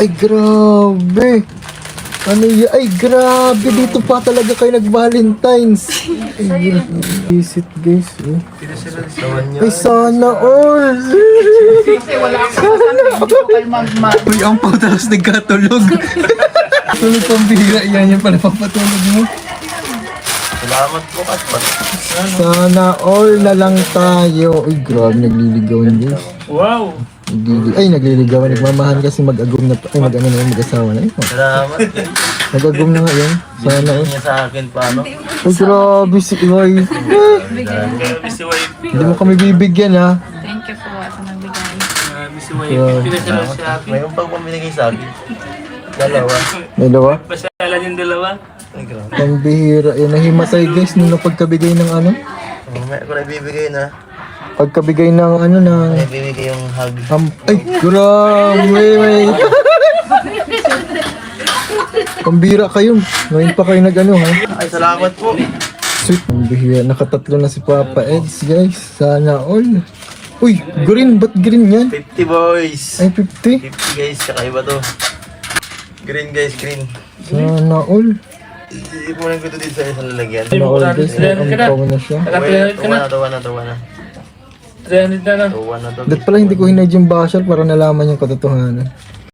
Ay, grabe. Ano yun? Ay, grabe. Dito pa talaga kayo nag-Valentine's. Ay, visit guys. Oh. Ay, sana all. Kasi wala akong sana. Uy, ang tapos nagkatulog. Tulog pang bihira. Yan yung pala papatulog mo. Salamat po, Kaspat. Sana all na lang tayo. Uy, grabe. Nagliligawan guys. Wow! Nagliligawan. Nagmamahan kasi mag-agum na. Ay, mag-ano na yun. Mag-asawa na yun. Salamat. Mag-agum na nga yun. Sana Binigyan all. niya sa akin paano? Ay, grabe si Iway. Grabe si Wife. Hindi mo kami bibigyan ha. Thank you po sa nagbigay. Grabe si Wife. Wow. Pinasalamat si Happy. Mayroon pang pamilagay sa akin. Dalawa. Dalawa. Pasyalan yung dalawa. Ay, grabe. Pambihira. Yan, nahimatay guys nung napagkabigay ng ano. Mamaya ko na ibibigay na. Pagkabigay ng ano na. May ibibigay yung hug. Ay, grabe. May. Pambihira kayo. Ngayon pa kayo nag-ano ha. Ay, salamat po. Sweet. Pambihira. Nakatatlo na si Papa Eds guys. Sana all. Uy, green. Ba't green yan? 50 boys. Ay, 50. 50 guys, kakaiba to. Green guys, green. Sana all. Ipunin ko ito dito sa isang lalagyan. Sana all guys. Ang tawa na siya. Tuwa na, tuwa na, tuwa na. 300 na lang. Tuwa na to. Dahil pala hindi ko hinay yung bashal para nalaman yung katotohanan.